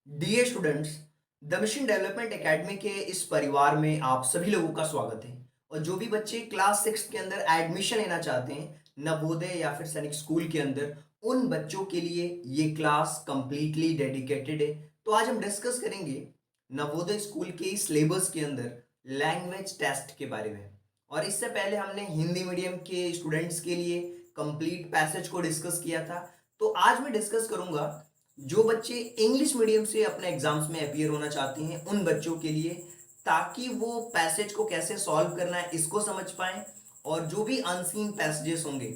Dear students, the mission development academy के इस परिवार में आप सभी लोगों का स्वागत है। और जो भी बच्चे क्लास 6 के अंदर एडमिशन लेना चाहते हैं नवोदय या फिर सैनिक स्कूल के अंदर, उन बच्चों के लिए ये क्लास कंप्लीटली डेडिकेटेड है। तो आज हम डिस्कस करेंगे नवोदय स्कूल के सिलेबस के अंदर लैंग्वेज टेस्ट के बारे में। और इससे पहले हमने हिंदी मीडियम के स्टूडेंट्स के लिए कंप्लीट पैसेज को डिस्कस किया था। तो आज मैं डिस्कस करूंगा जो बच्चे इंग्लिश मीडियम से अपने एग्जाम्स में अपियर होना चाहते हैं उन बच्चों के लिए, ताकि वो पैसेज को कैसे सॉल्व करना है इसको समझ पाएं। और जो भी अनसीन पैसेजेस होंगे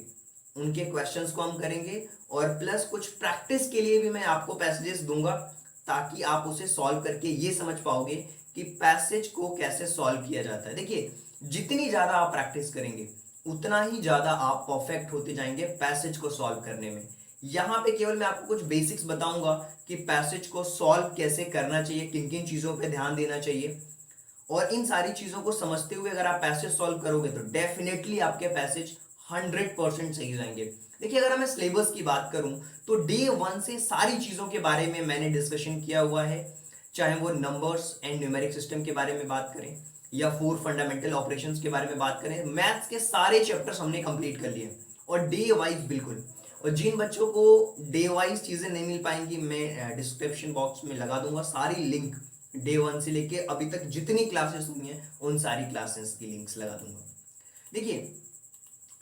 उनके क्वेश्चंस को हम करेंगे, और प्लस कुछ प्रैक्टिस के लिए भी मैं आपको पैसेजेस दूंगा ताकि आप उसे सॉल्व करके ये समझ पाओगे कि पैसेज को कैसे सॉल्व किया जाता है। देखिए, जितनी ज़्यादा आप प्रैक्टिस करेंगे उतना ही ज़्यादा आप परफेक्ट होते जाएंगे पैसेज को सॉल्व करने में। यहाँ पे केवल मैं आपको कुछ बेसिक्स बताऊंगा कि पैसेज को सॉल्व कैसे करना चाहिए, किन किन चीज़ों पे ध्यान देना चाहिए। और इन सारी चीज़ों को समझते हुए अगर आप पैसेज सॉल्व करोगे तो डेफिनेटली आपके पैसेज 100% सही जाएंगे। देखिए, अगर मैं सिलेबस की बात करूं तो डे 1 से सारी चीज़ों के बारे में मैंने डिस्कशन किया हुआ है। चाहे वो नंबर्स एंड न्यूमेरिक सिस्टम के बारे में बात करें या 4 फंडामेंटल ऑपरेशंस के बारे में बात करें, मैथ्स के सारे चैप्टर्स हमने कंप्लीट कर लिए और डे वाइज बिल्कुल। और जिन बच्चों को डे वाइज चीज़ें नहीं मिल पाएंगी, मैं डिस्क्रिप्शन बॉक्स में लगा दूंगा सारी लिंक। डे 1 से लेके अभी तक जितनी क्लासेस हुई हैं उन सारी क्लासेस की लिंक्स लगा दूंगा। देखिए,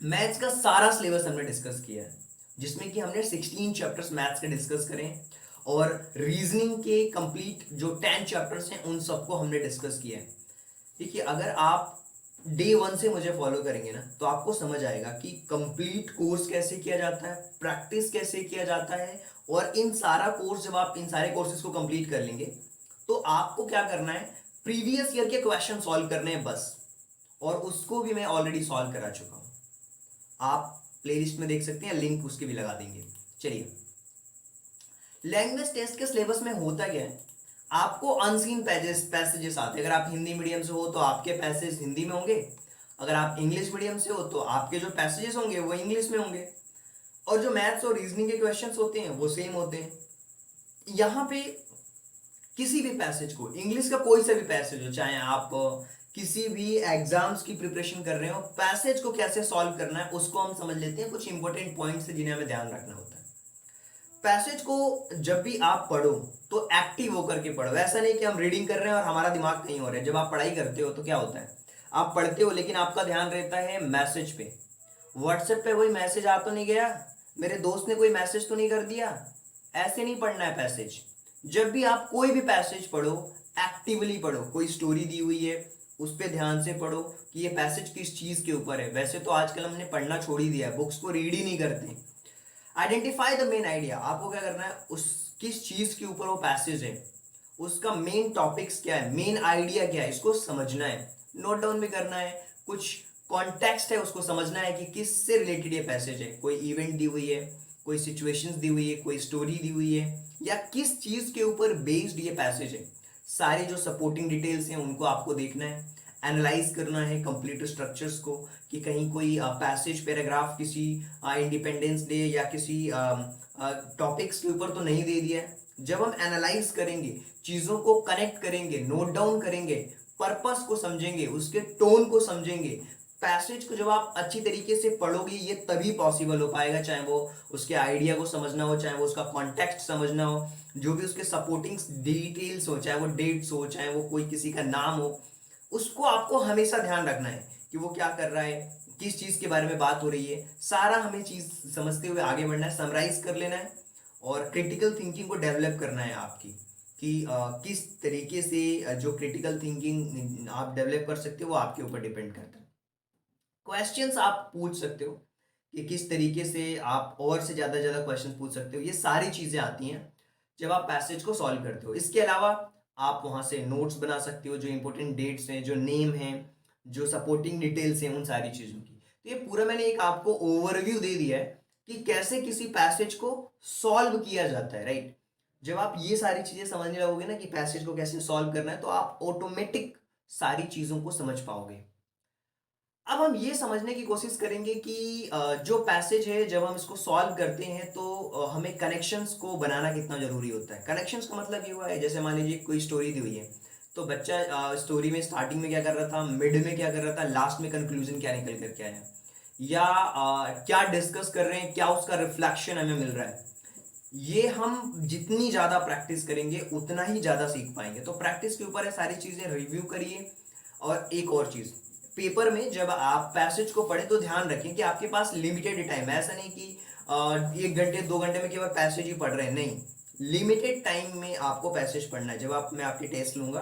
मैथ्स का सारा सिलेबस हमने डिस्कस किया है, जिसमें कि हमने 16 चैप्टर्स मैथ्स के डिस्कस करें। और रीजनिंग के कंप्लीट जो 10 चैप्टर्स हैं उन सबको हमने डिस्कस किया है। देखिए, अगर आप डे 1 से मुझे फॉलो करेंगे ना तो आपको समझ आएगा कि कंप्लीट कोर्स कैसे किया जाता है, प्रैक्टिस कैसे किया जाता है। और इन सारा कोर्स, जब आप इन सारे कोर्सेज को कंप्लीट कर लेंगे तो आपको क्या करना है, प्रीवियस ईयर के क्वेश्चन सॉल्व करने हैं बस। और उसको भी मैं ऑलरेडी सॉल्व करा चुका हूं, आप प्लेलिस्ट में देख सकते हैं, लिंक उसके भी लगा देंगे। चलिए, लैंग्वेज टेस्ट के सिलेबस में होता क्या है, आपको अनसीन पैसेजेस आते हैं। अगर आप हिंदी मीडियम से हो तो आपके पैसेज हिंदी में होंगे, अगर आप इंग्लिश मीडियम से हो तो आपके जो पैसेजेस होंगे वो इंग्लिश में होंगे। और जो मैथ्स और रीजनिंग के क्वेश्चंस होते हैं वो सेम होते हैं। यहाँ पे किसी भी पैसेज को, इंग्लिश का कोई सा भी पैसेज हो, चाहे आप किसी भी एग्जाम्स की प्रिपरेशन कर रहे हो, पैसेज को कैसे सॉल्व करना है उसको हम समझ लेते हैं। कुछ इंपॉर्टेंट पॉइंट्स है जिन्हें हमें ध्यान रखना होता है। पैसेज को जब भी आप पढ़ो तो एक्टिव होकर के पढ़ो। ऐसा नहीं कि हम रीडिंग कर रहे हैं और हमारा दिमाग कहीं और है। जब आप पढ़ाई करते हो तो क्या होता है, आप पढ़ते हो लेकिन आपका ध्यान रहता है मैसेज पे। व्हाट्सएप पे कोई मैसेज आ तो नहीं गया, मेरे दोस्त ने कोई मैसेज तो नहीं कर दिया। ऐसे नहीं पढ़ना है पैसेज। जब भी आप कोई भी पैसेज पढ़ो, एक्टिवली पढ़ो। कोई स्टोरी दी हुई है उस पर ध्यान से पढ़ो कि ये पैसेज किस चीज के ऊपर है। वैसे तो आजकल हमने पढ़ना छोड़ ही दिया है, बुक्स को रीड ही नहीं करते। आइडेंटिफाई द मेन आइडिया, आपको क्या करना है, उस किस चीज के ऊपर वो पैसेज है, उसका मेन टॉपिक्स क्या है, मेन आइडिया क्या है, इसको समझना है। नोट डाउन भी करना है। कुछ कॉन्टेक्स्ट है उसको समझना है कि किस से रिलेटेड ये पैसेज है। कोई इवेंट दी हुई है, कोई सिचुएशंस दी हुई है, कोई स्टोरी दी हुई है, या किस चीज के ऊपर बेस्ड ये पैसेज है। सारी जो सपोर्टिंग डिटेल्स हैं उनको आपको देखना है, एनालाइज करना है कंप्लीट स्ट्रक्चर्स को, कि कहीं कोई पैसेज पैराग्राफ किसी इंडिपेंडेंस डे या किसी टॉपिक्स के ऊपर तो नहीं दे दिया है। जब हम एनालाइज करेंगे, चीज़ों को कनेक्ट करेंगे, नोट डाउन करेंगे, पर्पस को समझेंगे, उसके टोन को समझेंगे, पैसेज को जब आप अच्छी तरीके से पढ़ोगे ये तभी पॉसिबल हो पाएगा। चाहे वो उसके आइडिया को समझना हो, चाहे वो उसका कॉन्टेक्स्ट समझना हो, जो भी उसके सपोर्टिंग डिटेल्स हो, चाहे वो डेट्स हो, चाहे वो कोई किसी का नाम हो, उसको आपको हमेशा ध्यान रखना है कि वो क्या कर रहा है, किस चीज के बारे में बात हो रही है। सारा हमें चीज समझते हुए आगे बढ़ना है, समराइज कर लेना है। और क्रिटिकल थिंकिंग को डेवलप करना है आपकी, कि किस तरीके से जो क्रिटिकल थिंकिंग आप डेवलप कर सकते हो वो आपके ऊपर डिपेंड करता है। क्वेश्चंस आप पूछ सकते हो कि किस तरीके से आप और से ज्यादा क्वेश्चन पूछ सकते हो। ये सारी चीजें आती हैं जब आप पैसेज को सॉल्व करते हो। इसके अलावा आप वहां से नोट्स बना सकते हो, जो इंपॉर्टेंट डेट्स हैं, जो नेम हैं, जो सपोर्टिंग डिटेल्स हैं, उन सारी चीजों की। तो ये पूरा मैंने एक आपको ओवरव्यू दे दिया है कि कैसे किसी पैसेज को सॉल्व किया जाता है, राइट। जब आप ये सारी चीजें समझने लगोगे ना कि पैसेज को कैसे सॉल्व करना है, तो आप ऑटोमेटिक सारी चीजों को समझ पाओगे। अब हम ये समझने की कोशिश करेंगे कि जो पैसेज है जब हम इसको सॉल्व करते हैं तो हमें कनेक्शंस को बनाना कितना जरूरी होता है। कनेक्शंस का मतलब ये हुआ है, जैसे मान लीजिए कोई स्टोरी दी हुई है, तो बच्चा स्टोरी में स्टार्टिंग में क्या कर रहा था, मिड में क्या कर रहा था, लास्ट में कंक्लूजन क्या निकल करके आया, या क्या डिस्कस कर रहे हैं, क्या उसका रिफ्लेक्शन हमें मिल रहा है। ये हम जितनी ज़्यादा प्रैक्टिस करेंगे उतना ही ज़्यादा सीख पाएंगे। तो प्रैक्टिस के ऊपर है, सारी चीज़ें रिव्यू करिए। और एक और चीज़, पेपर में जब आप पैसेज को पढ़ें तो ध्यान रखें कि आपके पास लिमिटेड टाइम है। ऐसा नहीं कि 1 घंटे 2 घंटे में केवल पैसेज ही पढ़ रहे हैं, नहीं, लिमिटेड टाइम में आपको पैसेज पढ़ना है। जब मैं आपकी टेस्ट लूंगा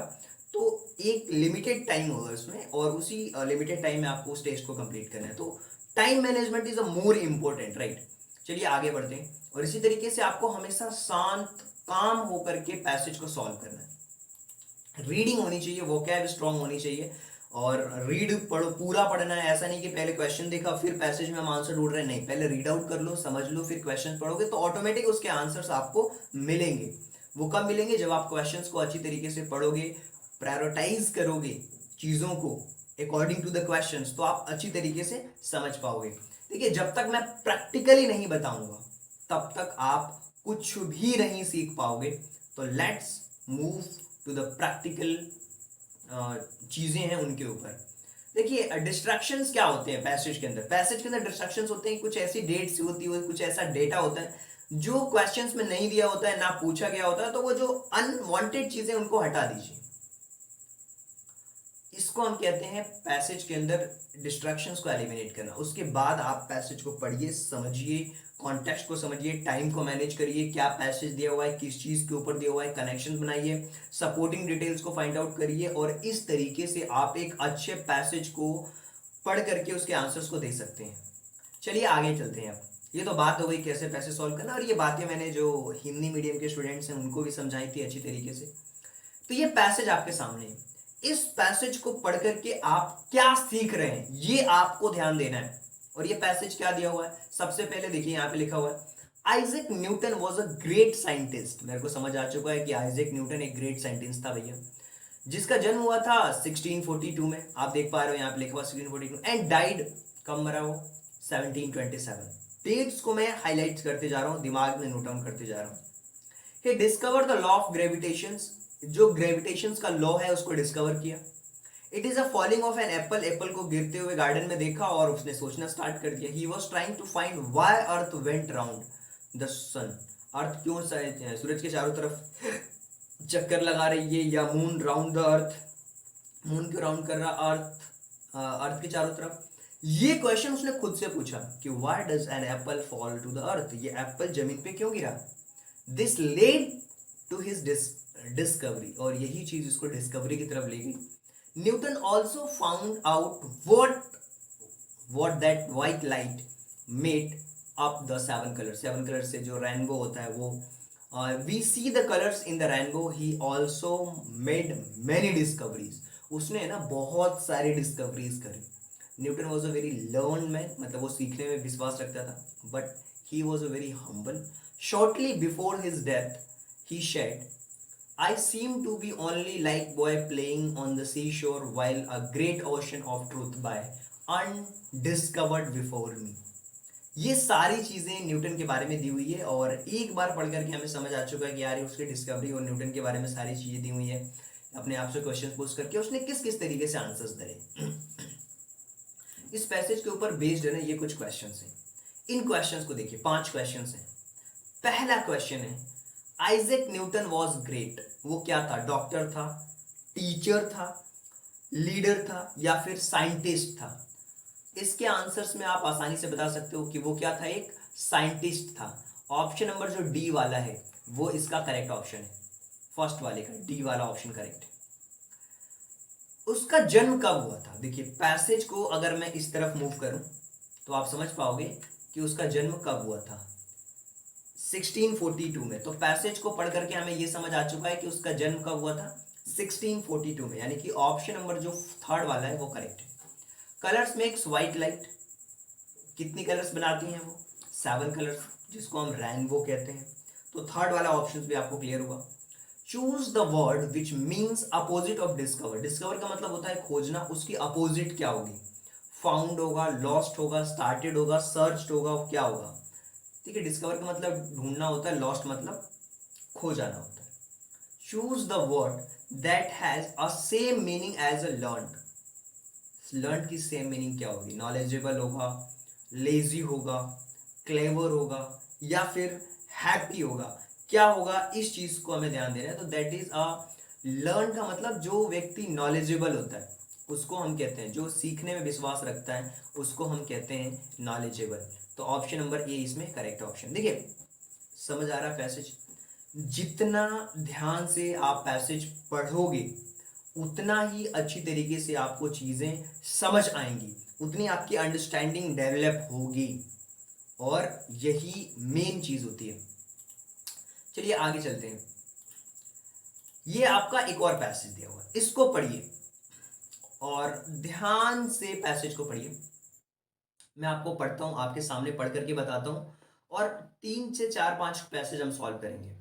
तो एक लिमिटेड टाइम होगा उसमें, और उसी लिमिटेड टाइम में आपको उस टेस्ट को कंप्लीट करना है। तो time management is a more important, right. चलिए आगे बढ़ते हैं। और इसी तरीके से आपको हमेशा शांत काम होकर के पैसेज को सॉल्व करना है। रीडिंग होनी चाहिए, वोकैब स्ट्रांग होनी चाहिए, और रीड पढ़ो, पूरा पढ़ना है। ऐसा नहीं कि पहले क्वेश्चन देखा फिर पैसेज में हम आंसर ढूंढ रहे हैं, नहीं, पहले रीड आउट कर लो, समझ लो, फिर क्वेश्चन पढ़ोगे तो ऑटोमेटिक उसके आंसर्स आपको मिलेंगे। वो कब मिलेंगे, जब आप क्वेश्चंस को अच्छी तरीके से पढ़ोगे, प्रायोरिटाइज करोगे चीज़ों को अकॉर्डिंग टू द क्वेश्चंस, तो आप अच्छी तरीके से समझ पाओगे। देखिए, जब तक मैं प्रैक्टिकली नहीं बताऊंगा तब तक आप कुछ भी नहीं सीख पाओगे। तो let's move to the practical चीजें हैं उनके ऊपर। देखिए, डिस्ट्रैक्शंस क्या होते हैं पैसेज के अंदर। पैसेज के अंदर डिस्ट्रैक्शंस होते हैं, कुछ ऐसी डेट्स होती है, कुछ ऐसा डेटा होता है जो क्वेश्चंस में नहीं दिया होता है, ना पूछा गया होता है। तो वो जो अनवांटेड चीजें उनको हटा दीजिए। इसको हम कहते हैं पैसेज के अंदर डिस्ट्रैक्शंस को एलिमिनेट करना। उसके बाद आप पैसेज को पढ़िए, समझिए, कॉन्टेक्स्ट को समझिए, टाइम को मैनेज करिए, क्या पैसेज दिया हुआ है, किस चीज़ के ऊपर दिया हुआ है, कनेक्शंस बनाइए, सपोर्टिंग डिटेल्स को फाइंड आउट करिए, और इस तरीके से आप एक अच्छे पैसेज को पढ़ करके उसके आंसर्स को दे सकते हैं। चलिए आगे चलते हैं। अब ये तो बात हो गई कैसे पैसेज सॉल्व करना, और ये बातें मैंने जो हिंदी मीडियम के स्टूडेंट्स हैं उनको भी समझाई थी अच्छी तरीके से। तो ये पैसेज आपके सामने है, इस पैसेज को पढ़ करके आप क्या सीख रहे हैं ये आपको ध्यान देना है। और ये पैसेज क्या दिया हुआ है, सबसे पहले देखिए यहाँ पे लिखा हुआ है, Isaac Newton was a great scientist. मेरे को समझ आ चुका है कि आइजैक न्यूटन एक ग्रेट साइंटिस्ट था भैया, जिसका जन्म हुआ था 1642 में। आप देख पा रहे हो यहाँ पे लिखा हुआ 1642, एंड डाइड, कब मरा वो, 1727। डेट्स को मैं हाईलाइट करते जा रहा हूँ, दिमाग में नोट डाउन करते जा रहा हूँ। He discover the law of gravitation, जो ग्रेविटेशन का लॉ है उसको डिस्कवर किया। It is a falling of an apple, apple को गिरते हुए गार्डन में देखा और उसने सोचना स्टार्ट कर दिया। He was trying to find why earth went round the sun, earth क्यों सूरज के चारों तरफ चक्कर लगा रही है, या moon round the earth, moon क्यों राउंड कर रहा अर्थ के चारों तरफ। ये क्वेश्चन उसने खुद से पूछा कि why does an apple fall to the earth, ये एप्पल जमीन पे क्यों गिरा। This led to his discovery, और यही चीज इसको डिस्कवरी की तरफ ले गई। Newton also found out what that white light made up the 7 colour. 7 colour से जो रेनबो होता है वो, we see the colours in the rainbow. He also made many discoveries, उसने ना बहुत सारी डिस्कवरीज करी। Newton was a very learn man, मतलब वो सीखने में विश्वास रखता था, but he was a very humble. Shortly before his death he said, I seem to be only like boy playing on the seashore while a great ocean of truth by undiscovered before me। ये सारी चीजें Newton के बारे में दी हुई है, और एक बार पढ़ करके हमें समझ आ चुका है कि यार ये उसकी डिस्कवरी और न्यूटन के बारे में सारी चीजें दी हुई है। अपने आप से क्वेश्चन पूछ करके उसने किस किस तरीके से आंसर्स दिए। इस पैसेज के ऊपर बेस्ड है ना ये कुछ क्वेश्चंस हैं। इन क्वेश्चंस को देखिए, 5 क्वेश्चंस हैं। पहला क्वेश्चन है, आइजैक न्यूटन वॉज ग्रेट, वो क्या था, डॉक्टर था, टीचर था, लीडर था, या फिर साइंटिस्ट था। इसके आंसर्स में आप आसानी से बता सकते हो कि वो क्या था, एक साइंटिस्ट था। ऑप्शन नंबर जो डी वाला है वो इसका करेक्ट ऑप्शन है, फर्स्ट वाले का डी वाला ऑप्शन करेक्ट है। उसका जन्म कब हुआ था, देखिए पैसेज को अगर मैं इस तरफ मूव करूं तो आप समझ पाओगे कि उसका जन्म कब हुआ था, 1642 में। तो पैसेज को पढ़ करके हमें यह समझ आ चुका है कि उसका जन्म कब हुआ था, 1642 में, यानी कि ऑप्शन नंबर जो थर्ड वाला है वो करेक्ट है। कलर्स मेक्स व्हाइट लाइट, कितनी कलर्स बनाती हैं वो, 7 कलर्स, जिसको हम रेनबो कहते हैं। तो थर्ड वाला ऑप्शन भी आपको क्लियर हुआ। Choose the word which means opposite of discover, discover का मतलब होता है खोजना, उसकी अपोजिट क्या होगी, फाउंड होगा, लॉस्ट होगा, स्टार्टेड होगा, सर्च्ड होगा, क्या होगा? ठीक है, डिस्कवर का मतलब ढूंढना होता है, लॉस्ट मतलब खो जाना होता है। Choose the word that has a same meaning as a learn. Learn की सेम मीनिंग क्या होगी? नॉलेजेबल होगा, लेजी होगा, क्लेवर होगा, या फिर हैप्पी होगा? क्या होगा, इस चीज को हमें ध्यान देना है। तो दैट इज अ लर्न का मतलब जो व्यक्ति नॉलेजेबल होता है उसको हम कहते हैं, जो सीखने में विश्वास रखता है उसको हम कहते हैं नॉलेजेबल। तो ऑप्शन नंबर ए इसमें करेक्ट ऑप्शन। देखिए, समझ आ रहा है पैसेज? जितना ध्यान से आप पैसेज पढ़ोगे उतना ही अच्छी तरीके से आपको चीजें समझ आएंगी, उतनी आपकी अंडरस्टैंडिंग डेवलप होगी, और यही मेन चीज होती है। चलिए आगे चलते हैं। ये आपका एक और पैसेज दिया हुआ है, इसको पढ़िए और ध्यान से पैसेज को पढ़िए। मैं आपको पढ़ता हूं, आपके सामने पढ़ करके बताता हूं, और 3 से 4 5 पैसेज हम सॉल्व करेंगे।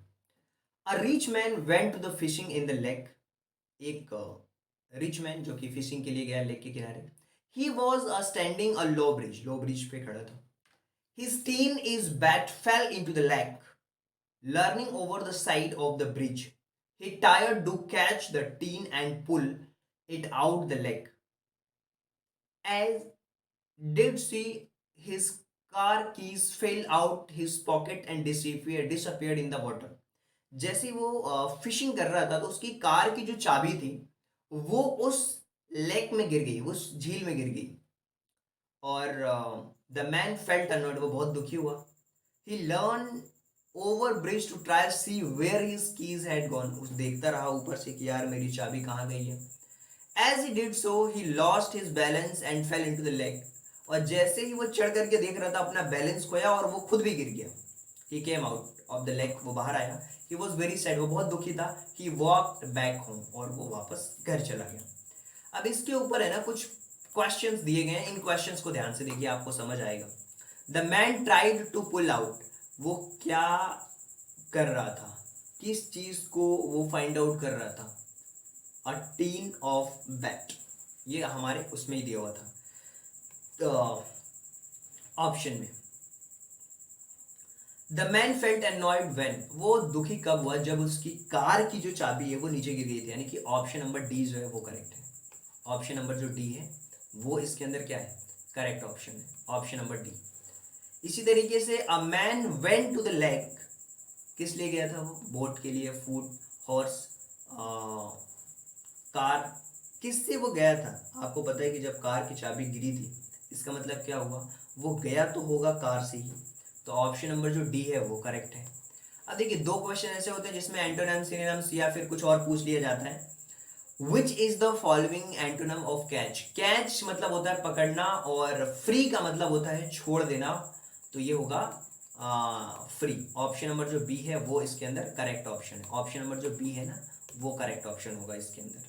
A rich man went to the fishing in the lake. एक रिच मैन जो कि फिशिंग के लिए गया लेक के किनारे। He was standing a low bridge पे खड़ा था। His tin is bat fell into the lake, leaning over the side of the bridge. He tried to catch the tin and pull it out the lake. As did see, his car keys fell out his pocket and disappeared in the water. जैसे ही वो fishing कर रहा था तो उसकी car की जो चाबी थी वो उस लेक में गिर गई, उस झील में गिर गई। और द मैन फेल्ट अनॉयड, वो बहुत दुखी हुआ। He learn over bridge to try see where his keys had gone. उस देखता रहा ऊपर से कि यार मेरी चाबी कहाँ गई है। As he did so he lost his balance and fell into the lake. और जैसे ही वो चढ़ करके देख रहा था अपना बैलेंस खोया और वो खुद भी गिर गया। He came out of the lake, वो बाहर आया। ही वॉज वेरी सैड, वो बहुत दुखी था। ही वॉकड बैक होम, और वो वापस घर चला गया। अब इसके ऊपर है ना कुछ क्वेश्चंस दिए गए हैं, इन क्वेश्चंस को ध्यान से देखिए, आपको समझ आएगा। The man tried to pull out, वो क्या कर रहा था, किस चीज को वो फाइंड आउट कर रहा था? अ टीन ऑफ बैट, ये हमारे उसमें ही दिया हुआ था ऑप्शन में। The man felt annoyed when, वो दुखी कब हुआ? जब उसकी कार की जो चाबी है वो नीचे गिर गई थी। यानी कि ऑप्शन नंबर डी जो है वो करेक्ट है। ऑप्शन नंबर जो डी है वो इसके अंदर क्या है? करेक्ट ऑप्शन है, ऑप्शन नंबर डी। इसी तरीके से a man went to the lake, किस लिए गया था वो? बोट के लिए, फूड, हॉर्स, कार, किससे वो गया था? आपको पता है कि जब कार की चाबी गिरी थी, इसका मतलब क्या हुआ? वो गया तो होगा कार से ही। तो ऑप्शन नंबर जो डी है वो करेक्ट है। अब देखिए, 2 क्वेश्चन ऐसे होते हैं जिसमें एंटोनिम, सिनोनिम्स या फिर कुछ और पूछ लिया जाता है। Which is the following antonym of catch? Catch मतलब होता है पकड़ना, और फ्री का मतलब होता है छोड़ देना। तो ये होगा फ्री। ऑप्शन नंबर जो बी है वो इसके अंदर करेक्ट ऑप्शन है। ऑप्शन नंबर जो बी है ना वो करेक्ट ऑप्शन होगा इसके अंदर।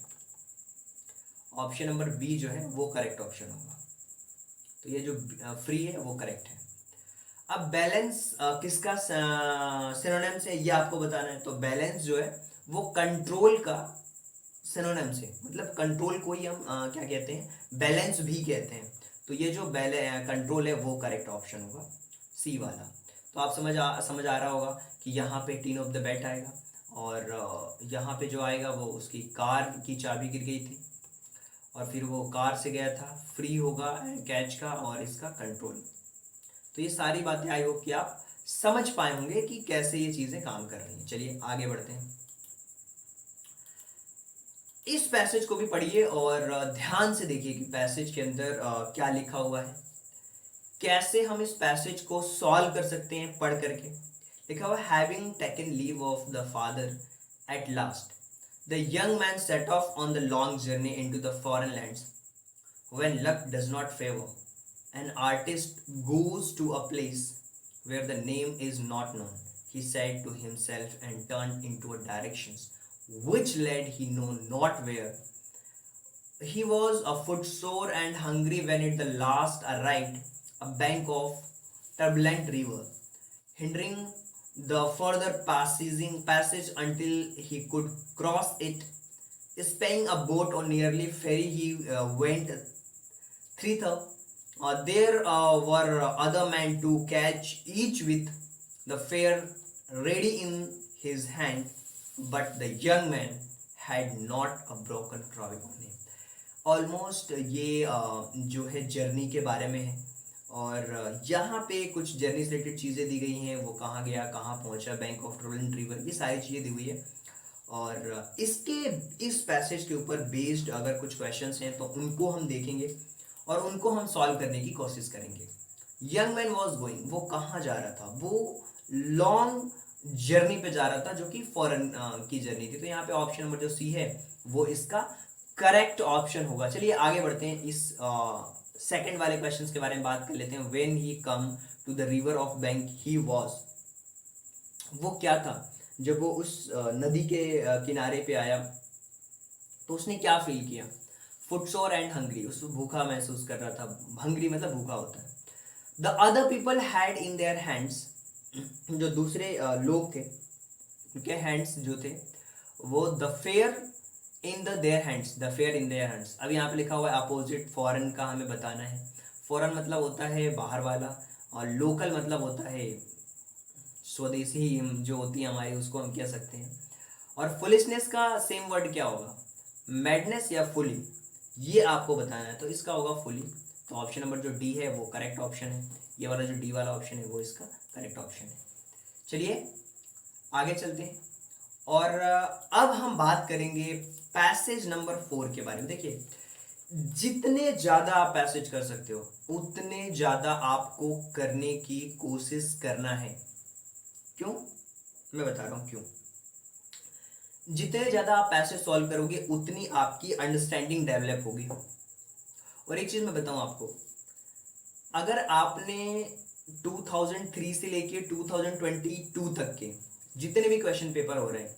ऑप्शन नंबर बी जो है वो करेक्ट ऑप्शन होगा। तो ये जो फ्री है वो करेक्ट है। अब बैलेंस किसका सिनोनिम्स है ये आपको बताना है। तो बैलेंस जो है वो कंट्रोल का सिनोनिम्स है, मतलब कंट्रोल को ही हम क्या कहते हैं? बैलेंस भी कहते हैं। तो ये जो कंट्रोल है वो करेक्ट ऑप्शन होगा, सी वाला। तो आप समझ आ रहा होगा कि यहाँ पे टीन ऑफ द बैट आएगा, और यहाँ पे जो आएगा वो उसकी कार की चाबी गिर गई थी, और फिर वो कार से गया था, फ्री होगा कैच का, और इसका कंट्रोल। तो ये सारी बातें आई होप कि आप समझ पाए होंगे कि कैसे ये चीजें काम कर रही हैं। चलिए आगे बढ़ते हैं। इस पैसेज को भी पढ़िए और ध्यान से देखिए कि पैसेज के अंदर क्या लिखा हुआ है, कैसे हम इस पैसेज को सॉल्व कर सकते हैं पढ़ करके। लिखा हुआ, having taken leave of the father at last, the young man set of on the long journey into the foreign lands. When luck does not favor, an artist goes to a place where the name is not known, he said to himself, and turned into a directions which led he knew not where. He was a footsore and hungry when at the last arrived a bank of turbulent river, hindering the further passage until he could cross it. Spying a boat or nearly ferry, he went thither, There were other men to catch, each with the fair ready in his hand, but the young man had not a broken troy on him. Almost ये जो है journey के बारे में है, और यहाँ पे कुछ जर्नी से रिलेटेड चीज़ें दी गई हैं, वो कहाँ गया, कहाँ पहुँचा, बैंक ऑफ ट्रोलेंट रिवर, ये सारी चीज़ें दी हुई है। और इस पैसेज के ऊपर बेस्ड अगर कुछ क्वेश्चंस हैं तो उनको हम देखेंगे और उनको हम सॉल्व करने की कोशिश करेंगे। यंग मैन वॉज गोइंग, वो कहाँ जा रहा था, वो लॉन्ग जर्नी पे जा रहा था जो कि फॉरेन की जर्नी थी। तो यहाँ पे ऑप्शन नंबर जो सी है वो इसका करेक्ट ऑप्शन होगा। चलिए आगे बढ़ते हैं, इस सेकंड वाले क्वेश्चंस के बारे में बात कर लेते हैं। When he come to the river of bank he was, वो क्या था जब वो उस नदी के किनारे पे आया तो उसने क्या फील किया? फुटसोर एंड हंग्री, उस भूखा महसूस कर रहा था। हंग्री मतलब भूखा होता है। The other people had in their hands, जो दूसरे लोग थे उनके हैंड्स जो थे वो the fair in the their hands, the fair in their hands. अब यहाँ पे लिखा हुआ है अपोजिट, फॉरेन का हमें बताना है। फॉरेन मतलब होता है बाहर वाला, और लोकल मतलब होता है स्वदेशी जो होती है हमारी, उसको हम कह सकते हैं। और फुलिशनेस का सेम वर्ड क्या होगा? मैडनेस या फुली, ये आपको बताना है। तो इसका होगा फुली। तो ऑप्शन नंबर जो डी है वो करेक्ट ऑप्शन है। ये वाला जो डी वाला ऑप्शन है वो इसका करेक्ट ऑप्शन है। चलिए आगे चलते हैं, और अब हम बात करेंगे पैसेज नंबर 4 के बारे में। देखिए, जितने ज़्यादा आप पैसेज कर सकते हो उतने ज़्यादा आपको करने की कोशिश करना है। क्यों? मैं बता रहा हूँ क्यों। जितने ज़्यादा आप पैसेज सॉल्व करोगे उतनी आपकी अंडरस्टैंडिंग डेवलप होगी। और एक चीज़ मैं बताऊँ आपको, अगर आपने 2003 से लेके 2022 तक के जितने भी क्वेश्चन पेपर हो रहे हैं,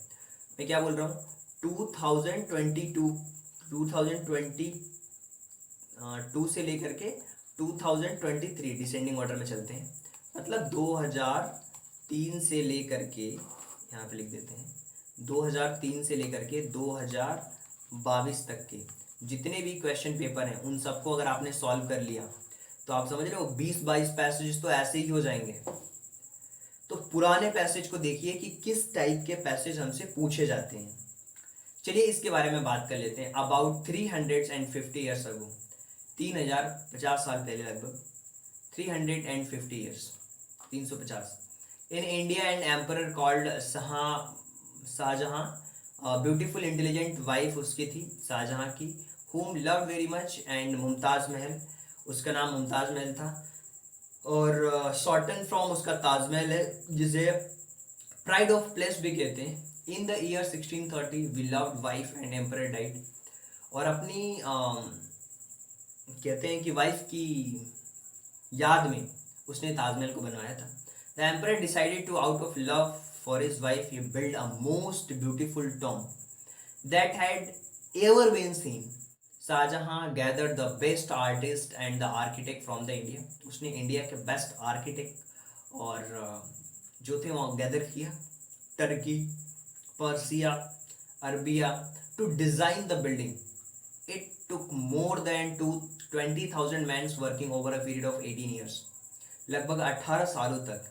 मैं क्या बोल रहा हूँ, 2022 से लेकर के 2023 डिसेंडिंग ऑर्डर में चलते हैं, मतलब 2003 से लेकर के, यहाँ पे लिख देते हैं 2003 से लेकर के 2022 तक के जितने भी क्वेश्चन पेपर हैं उन सबको अगर आपने सॉल्व कर लिया तो आप समझ रहे हो 20-22 पैसेज तो ऐसे ही हो जाएंगे। तो पुराने पैसेज को देखिए कि किस टाइप के पैसेज हमसे पूछे जाते हैं। चलिए इसके बारे में बात कर लेते हैं। अबाउट 350 ईयर्स अगो, 3050 साल पहले लगभग, 350 years, 350, in India and emperor called Shahjahan, beautiful intelligent wife उसकी थी शाहजहां की, whom loved very much, and Mumtaz Mahal, उसका नाम मुमताज़ महल था। और शॉर्टन फ्रॉम उसका ताजमहल है, जिसे प्राइड ऑफ प्लेस भी कहते हैं। In the year 1630 beloved wife and emperor died, और अपनी कहते हैं कि वाइफ की याद में उसने ताजमहल को बनवाया था। The emperor decided to, out of love for his wife, he build a most beautiful tomb that had ever been seen. Shahjahan gathered the best artist and the architect from the India, उसने India के best architect और जो थे वहाँ gather किया, Turkey, Persia, Arabia, to design the building. It took more than 20,000 mans working over a period of 18 years. लगभग 18 सालों तक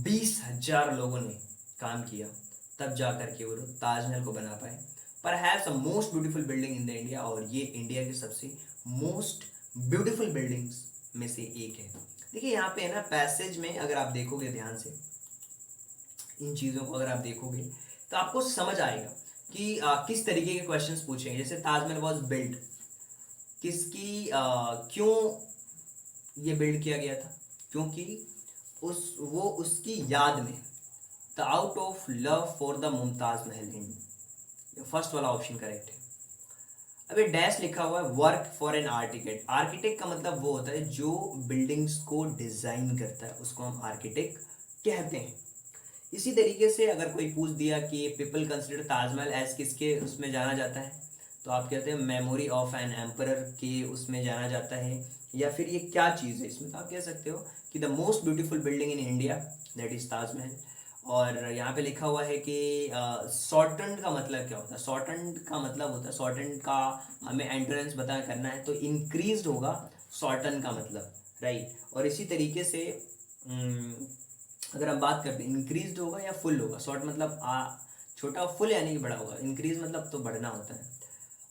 20,000 लोगों ने काम किया, तब जा कर के वो लोग ताजमहल को बना पाए। Perhaps the most beautiful building in the India, और ये इंडिया की सबसे मोस्ट ब्यूटीफुल बिल्डिंग्स में से एक है। देखिए यहाँ पे है ना, पैसेज में अगर आप देखोगे ध्यान से, इन चीज़ों को अगर आप देखोगे तो आपको समझ आएगा कि किस तरीके के क्वेश्चंस पूछेंगे। जैसे ताजमहल वॉज बिल्ड, किसकी क्यों ये बिल्ड किया गया था? क्योंकि वो उसकी याद में, the out of love for the Mumtaz Mahal. First वाला ऑप्शन करेक्ट है। अब ये डैश लिखा हुआ है, work for an architect. Architect का मतलब वो होता है जो बिल्डिंग्स को डिजाइन करता है, उसको हम आर्किटेक्ट कहते हैं। इसी तरीके से अगर कोई पूछ दिया कि पीपल कंसिडर ताजमहल एज किसके उसमें जाना जाता है, तो आप कहते हैं मेमोरी ऑफ एन एम्परर के उसमें जाना जाता है, या फिर ये क्या चीज़ है इसमें, तो आप कह सकते हो कि the most beautiful building in India that is Taj Mahal. और यहाँ पे लिखा हुआ है कि शॉर्टन का मतलब क्या होता है? शॉर्टन का मतलब होता है, शॉर्टन का हमें एंट्रेंस बता करना है तो इंक्रीज होगा शॉर्टन का मतलब, राइट। और इसी तरीके से अगर हम बात करते हैं इंक्रीज होगा या फुल होगा, शॉर्ट मतलब छोटा, फुल यानी कि बड़ा होगा, इंक्रीज मतलब तो बढ़ना होता है,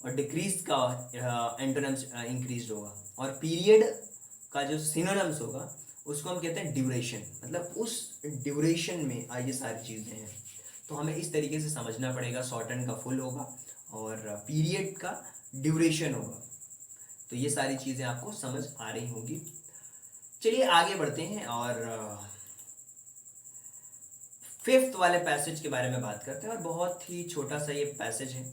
और डिक्रीज का एंटोनिम्स इंक्रीज होगा। और पीरियड का जो सिनोनिम्स होगा उसको हम कहते हैं ड्यूरेशन, मतलब उस ड्यूरेशन में ये सारी चीज़ें हैं। तो हमें इस तरीके से समझना पड़ेगा, शॉर्टन का फुल होगा और पीरियड का ड्यूरेशन होगा। तो ये सारी चीज़ें आपको समझ आ रही होंगी। चलिए आगे बढ़ते हैं और फिफ्थ वाले पैसेज के बारे में बात करते हैं। और बहुत ही छोटा सा ये पैसेज है,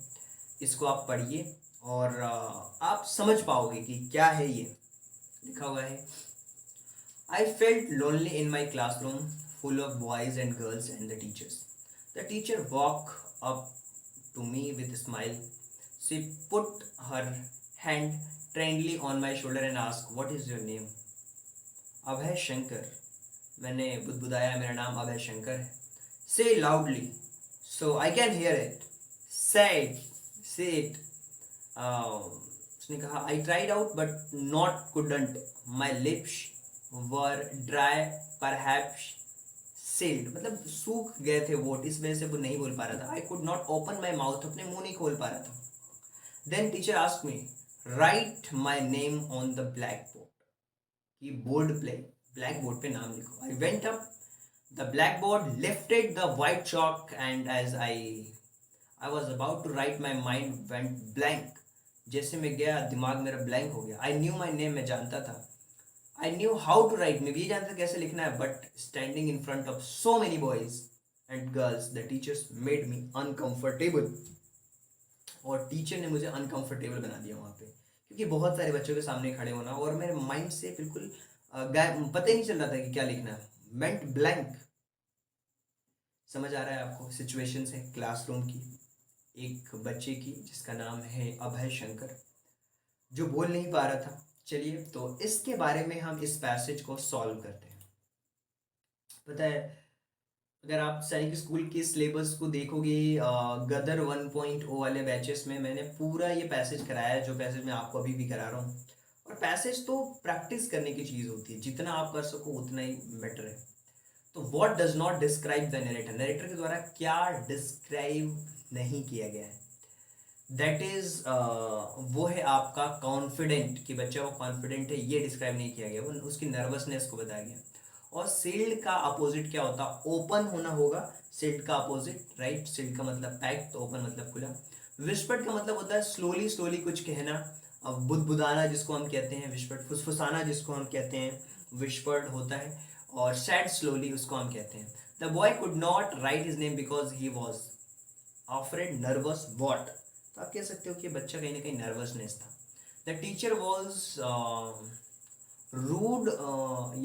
इसको आप पढ़िए और आप समझ पाओगे कि क्या है ये। लिखा हुआ है, I felt lonely in my classroom full of boys and girls and the teachers. The teacher walked up to me with a smile. She put her hand kindly on my shoulder and asked, "What is your name?" Abhay Shankar. मैंने बुदबुदाया, मेरा नाम अभय शंकर है। Say loudly, so I can hear it. Say it. उसने कहा, I tried out but not couldn't. My lips were dry, perhaps sealed. मतलब सूख गए थे वो, इस वजह से वो नहीं बोल पा रहा था। I could not open my mouth, अपने मुंह नहीं खोल पा रहा था। Then teacher asked me, write my name on the blackboard. कि बोर्ड पे, ब्लैक बोर्ड पे नाम लिखो। I went up the blackboard, lifted the white chalk, and as I was about to write, my mind went blank. जैसे मैं गया, दिमाग मेरा ब्लैंक हो गया। I knew my name, मैं जानता था। I knew how to write, मैं भी जानता था कैसे लिखना है। But standing in front of so many boys and girls, the teachers made me uncomfortable. और टीचर ने मुझे अनकंफर्टेबल बना दिया वहाँ पे, क्योंकि बहुत सारे बच्चों के सामने खड़े होना, और मेरे माइंड से बिल्कुल पता ही नहीं चल रहा था कि क्या लिखना है। मेंट ब्लैंक। समझ आ रहा है आपको? सिचुएशन है क्लासरूम की, एक बच्चे की जिसका नाम है अभय शंकर, जो बोल नहीं पा रहा था। चलिए, तो इसके बारे में हम इस पैसेज को सॉल्व करते हैं। पता है, अगर आप सैनिक स्कूल के सिलेबस को देखोगे, गदर 1.0 वाले बैचेस में मैंने पूरा ये पैसेज कराया है, जो पैसेज मैं आपको अभी भी करा रहा हूँ। और पैसेज तो प्रैक्टिस करने की चीज़ होती है, जितना आप कर सको उतना ही बेटर है। तो what does not describe the narrator, narrator के द्वारा क्या डिस्क्राइब नहीं किया गया है, दैट इज वो है आपका कॉन्फिडेंट, कि बच्चा वो कॉन्फिडेंट है, ये डिस्क्राइब नहीं किया गया, वो उसकी नर्वसनेस को बताया गया। और सील्ड का अपोजिट क्या होता है? ओपन होना होगा सील्ड का अपोजिट, राइट। सील्ड का मतलब पैक, तो ओपन मतलब खुला। विस्पर्ड का मतलब होता है स्लोली स्लोली कुछ कहना। अब बुदबुदाना जिसको हम कहते हैं विस्पर्ड, फुसफुसाना जिसको हम कहते हैं विस्पर्ड होता है। और सैड स्लोली उसको हम कहते हैं। The boy could not right his name because he was afraid, nervous, what. तो आप कह सकते हो कि बच्चा कहीं ना कहीं नर्वसनेस था। द टीचर वॉज रूड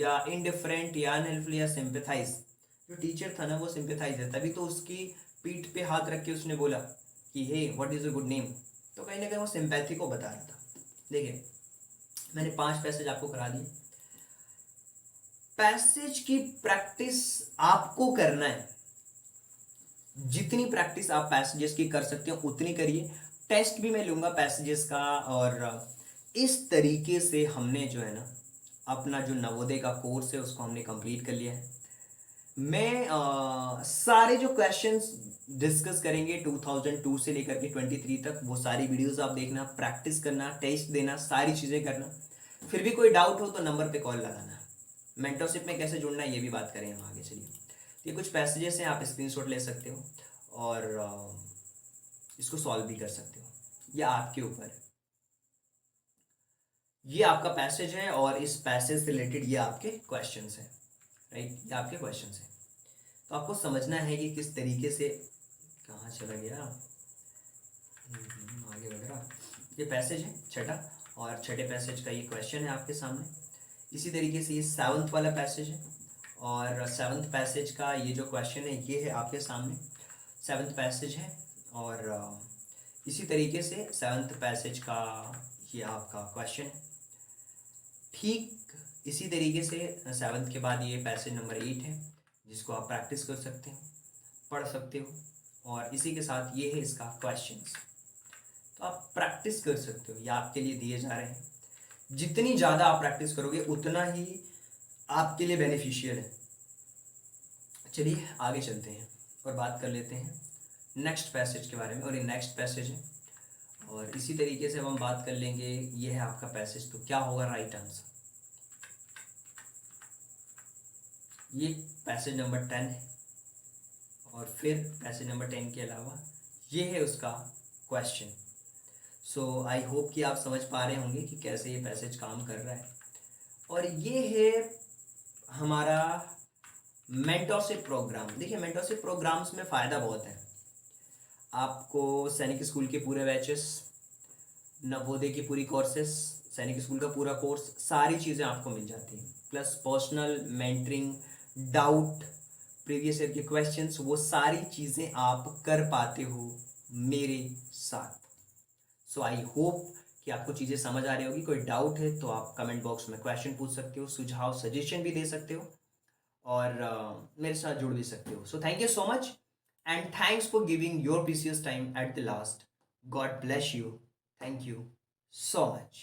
या इनडिफरेंट या अनहेल्पफुल या सिंपैथाइज। जो टीचर था ना वो सिंपैथाइज है, तभी तो उसकी पीठ पे हाथ रख के उसने बोला कि hey what is a good name. तो कहीं ना कहीं वो सिंपैथी को बता रहा था। देखिए, मैंने 5 पैसेज आपको करा दिए। पैसेज की प्रैक्टिस आपको करना है, जितनी प्रैक्टिस आप पैसेजेस की कर सकते हो उतनी करिए। टेस्ट भी मैं लूंगा पैसेजेस का, और इस तरीके से हमने जो है ना अपना जो नवोदय का कोर्स है उसको हमने कंप्लीट कर लिया है। मैं सारे जो क्वेश्चंस डिस्कस करेंगे 2002 से लेकर के 23 तक, वो सारी वीडियोस आप देखना, प्रैक्टिस करना, टेस्ट देना, सारी चीज़ें करना। फिर भी कोई डाउट हो तो नंबर पे कॉल लगाना। मेंटरशिप में कैसे जुड़ना है ये भी बात करें हम आगे। चलिए, ये कुछ पैसेजेस हैं, आप स्क्रीनशॉट ले सकते हो और इसको सॉल्व भी कर सकते हो, ये आपके ऊपर है। ये आपका पैसेज है और इस पैसेज से रिलेटेड ये आपके क्वेश्चंस हैं, राइट। ये आपके क्वेश्चंस हैं, तो आपको समझना है कि किस तरीके से, कहाँ चला गया, आगे बढ़ रहा। ये पैसेज है छठा, और छठे पैसेज का ये क्वेश्चन है आपके सामने। इसी तरीके से ये 7th वाला पैसेज है, और 7th पैसेज का ये जो क्वेश्चन है ये है आपके सामने। 7th पैसेज है, और इसी तरीके से 7th पैसेज का ये आपका क्वेश्चन है। ठीक इसी तरीके से 7th के बाद ये पैसेज नंबर 8 है, जिसको आप प्रैक्टिस कर सकते हो, पढ़ सकते हो, और इसी के साथ ये है इसका क्वेश्चंस। तो आप प्रैक्टिस कर सकते हो, ये आपके लिए दिए जा रहे हैं। जितनी ज़्यादा आप प्रैक्टिस करोगे उतना ही आपके लिए बेनिफिशियल है। चलिए आगे चलते हैं और बात कर लेते हैं नेक्स्ट पैसेज के बारे में। और ये नेक्स्ट पैसेज है और इसी तरीके से अब हम बात कर लेंगे। ये है आपका पैसेज, तो क्या होगा राइट आंसर। ये पैसेज नंबर 10 है और फिर पैसेज नंबर 10 के अलावा ये है उसका क्वेश्चन। सो आई होप कि आप समझ पा रहे होंगे कि कैसे ये पैसेज काम कर रहा है। और ये है हमारा मेंटरशिप प्रोग्राम। देखिए मेंटरशिप प्रोग्राम्स में फ़ायदा बहुत है। आपको सैनिक स्कूल के पूरे बैचेस, नवोदय की पूरी कोर्सेस, सैनिक स्कूल का पूरा कोर्स, सारी चीज़ें आपको मिल जाती हैं। Plus personal mentoring, doubt, previous year के क्वेश्चंस, वो सारी चीज़ें आप कर पाते हो मेरे साथ। सो आई होप कि आपको चीज़ें समझ आ रही होगी। कोई डाउट है तो आप कमेंट बॉक्स में क्वेश्चन पूछ सकते हो, सुझाव सजेशन भी दे सकते हो और मेरे साथ जुड़ भी सकते हो। So thank you so much and thanks for giving your precious time at the last. God bless you. Thank you so much.